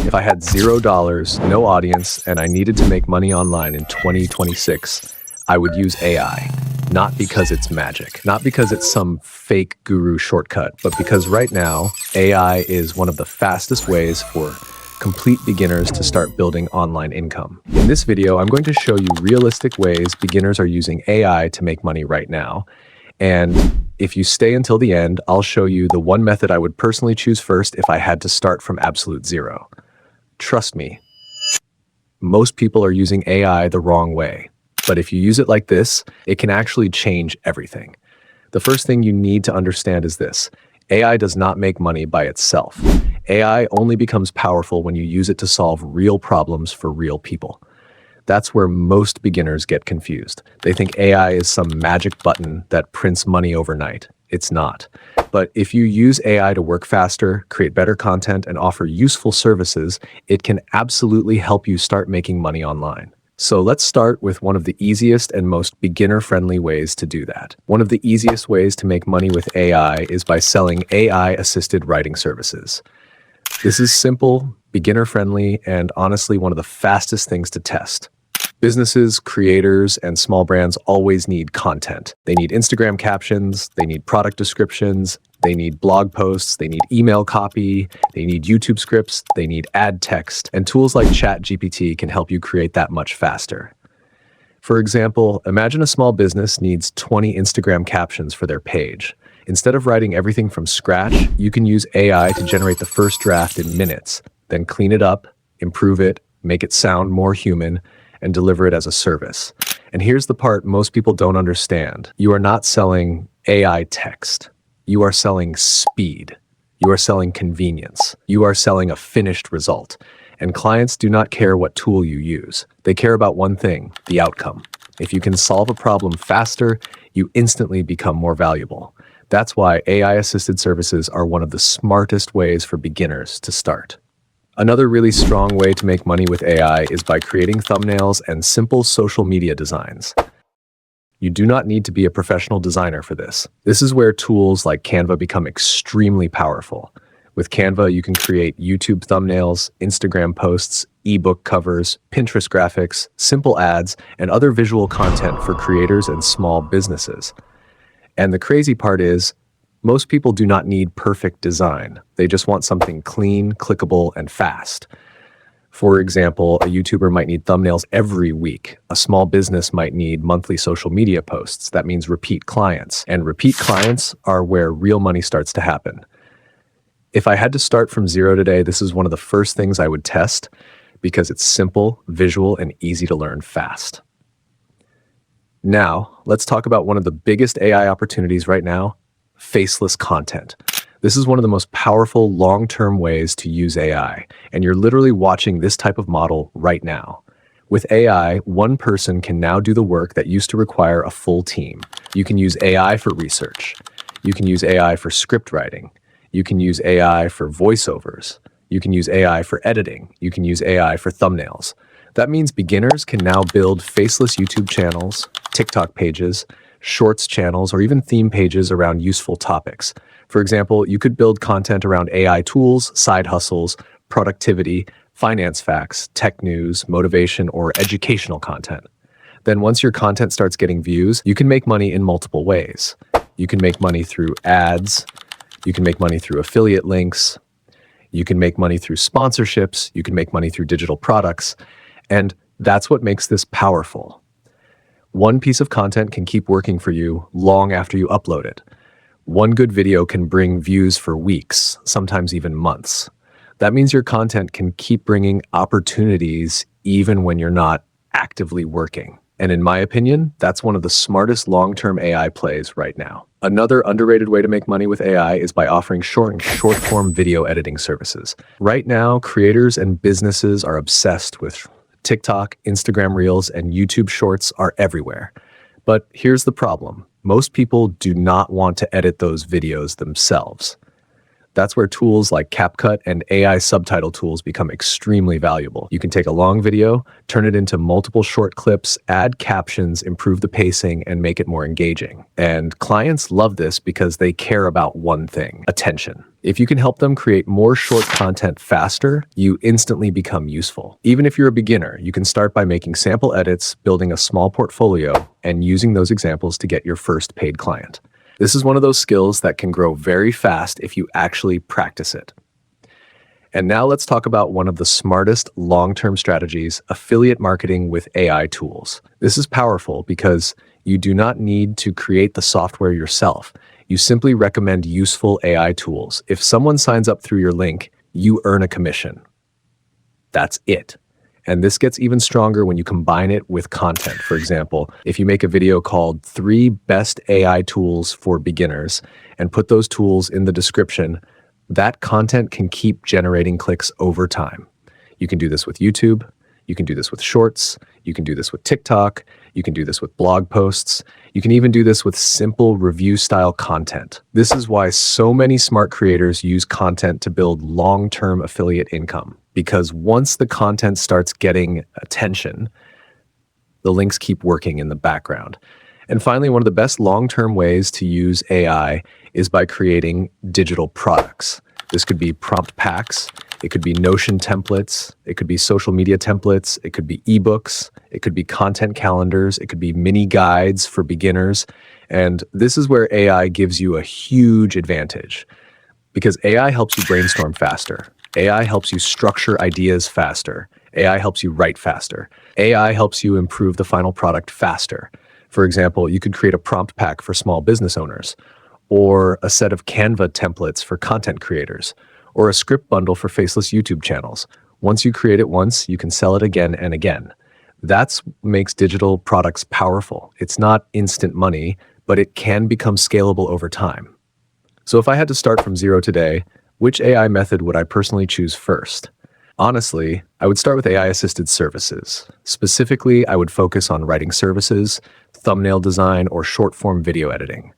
If I had $0, no audience, and I needed to make money online in 2026, I would use AI. Not because it's magic, not because it's some fake guru shortcut, but because right now, AI is one of the fastest ways for complete beginners to start building online income. In this video, I'm going to show you realistic ways beginners are using AI to make money right now. And if you stay until the end, I'll show you the one method I would personally choose first if I had to start from absolute zero. Trust me, most people are using AI the wrong way. But if you use it like this, it can actually change everything. The first thing you need to understand is this: AI does not make money by itself. AI only becomes powerful when you use it to solve real problems for real people. That's where most beginners get confused. They think AI is some magic button that prints money overnight. It's not. But if you use AI to work faster, create better content, and offer useful services, it can absolutely help you start making money online. So let's start with one of the easiest and most beginner-friendly ways to do that. One of the easiest ways to make money with AI is by selling AI-assisted writing services. This is simple, beginner-friendly, and honestly one of the fastest things to test. Businesses, creators, and small brands always need content. They need Instagram captions, they need product descriptions, they need blog posts, they need email copy, they need YouTube scripts, they need ad text, and tools like ChatGPT can help you create that much faster. For example, imagine a small business needs 20 Instagram captions for their page. Instead of writing everything from scratch, you can use AI to generate the first draft in minutes, then clean it up, improve it, make it sound more human, and deliver it as a service. And here's the part most people don't understand. You are not selling AI text. You are selling speed. You are selling convenience. You are selling a finished result. And clients do not care what tool you use. They care about one thing: the outcome. If you can solve a problem faster, you instantly become more valuable. That's why AI-assisted services are one of the smartest ways for beginners to start. Another really strong way to make money with AI is by creating thumbnails and simple social media designs. You do not need to be a professional designer for this. This is where tools like Canva become extremely powerful. With Canva, you can create YouTube thumbnails, Instagram posts, ebook covers, Pinterest graphics, simple ads, and other visual content for creators and small businesses. And the crazy part is, most people do not need perfect design. They just want something clean, clickable, and fast. For example, a YouTuber might need thumbnails every week. A small business might need monthly social media posts. That means repeat clients. And repeat clients are where real money starts to happen. If I had to start from zero today, this is one of the first things I would test because it's simple, visual, and easy to learn fast. Now, let's talk about one of the biggest AI opportunities right now: faceless content. This is one of the most powerful long-term ways to use AI, and you're literally watching this type of model right now. With AI, one person can now do the work that used to require a full team. You can use AI for research. You can use AI for script writing. You can use AI for voiceovers. You can use AI for editing. You can use AI for thumbnails. That means beginners can now build faceless YouTube channels, TikTok pages, Shorts channels, or even theme pages around useful topics. For example, you could build content around AI tools, side hustles, productivity, finance facts, tech news, motivation, or educational content. Then once your content starts getting views, you can make money in multiple ways. You can make money through ads. You can make money through affiliate links. You can make money through sponsorships. You can make money through digital products. And that's what makes this powerful. One piece of content can keep working for you long after you upload it. One good video can bring views for weeks, sometimes even months. That means your content can keep bringing opportunities even when you're not actively working. And in my opinion, that's one of the smartest long-term AI plays right now. Another underrated way to make money with AI is by offering short-form video editing services. Right now, creators and businesses are obsessed with TikTok, Instagram Reels, and YouTube Shorts are everywhere. But here's the problem: most people do not want to edit those videos themselves. That's where tools like CapCut and AI subtitle tools become extremely valuable. You can take a long video, turn it into multiple short clips, add captions, improve the pacing, and make it more engaging. And clients love this because they care about one thing: attention. If you can help them create more short content faster, you instantly become useful. Even if you're a beginner, you can start by making sample edits, building a small portfolio, and using those examples to get your first paid client. This is one of those skills that can grow very fast if you actually practice it. And now let's talk about one of the smartest long-term strategies: affiliate marketing with AI tools. This is powerful because you do not need to create the software yourself. You simply recommend useful AI tools. If someone signs up through your link, you earn a commission. That's it. And this gets even stronger when you combine it with content. For example, if you make a video called 3 Best AI Tools for Beginners and put those tools in the description, that content can keep generating clicks over time. You can do this with YouTube. You can do this with Shorts. You can do this with TikTok. You can do this with blog posts. You can even do this with simple review-style content. This is why so many smart creators use content to build long-term affiliate income. Because once the content starts getting attention, the links keep working in the background. And finally, one of the best long-term ways to use AI is by creating digital products. This could be prompt packs. It could be Notion templates. It could be social media templates. It could be ebooks. It could be content calendars. It could be mini guides for beginners. And this is where AI gives you a huge advantage, because AI helps you brainstorm faster. AI helps you structure ideas faster. AI helps you write faster. AI helps you improve the final product faster. For example, you could create a prompt pack for small business owners, or a set of Canva templates for content creators, or a script bundle for faceless YouTube channels. Once you create it once, you can sell it again and again. That's what makes digital products powerful. It's not instant money, but it can become scalable over time. So if I had to start from zero today, which AI method would I personally choose first? Honestly, I would start with AI-assisted services. Specifically, I would focus on writing services, thumbnail design, or short-form video editing.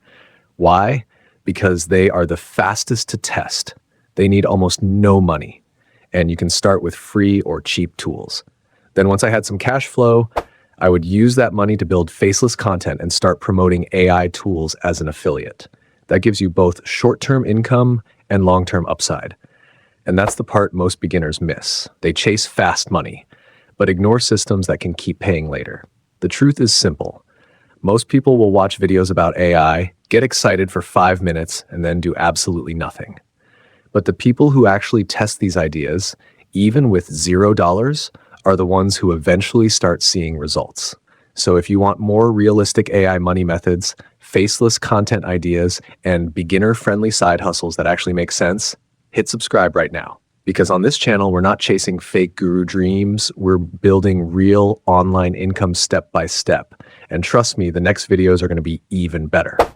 Why? Because they are the fastest to test. They need almost no money, and you can start with free or cheap tools. Then once I had some cash flow, I would use that money to build faceless content and start promoting AI tools as an affiliate. That gives you both short-term income and long-term upside. And that's the part most beginners miss. They chase fast money, but ignore systems that can keep paying later. The truth is simple. Most people will watch videos about AI, get excited for 5 minutes, and then do absolutely nothing. But the people who actually test these ideas, even with $0, are the ones who eventually start seeing results. So if you want more realistic AI money methods, faceless content ideas, and beginner-friendly side hustles that actually make sense, hit subscribe right now. Because on this channel, we're not chasing fake guru dreams, we're building real online income step by step. And trust me, the next videos are going to be even better.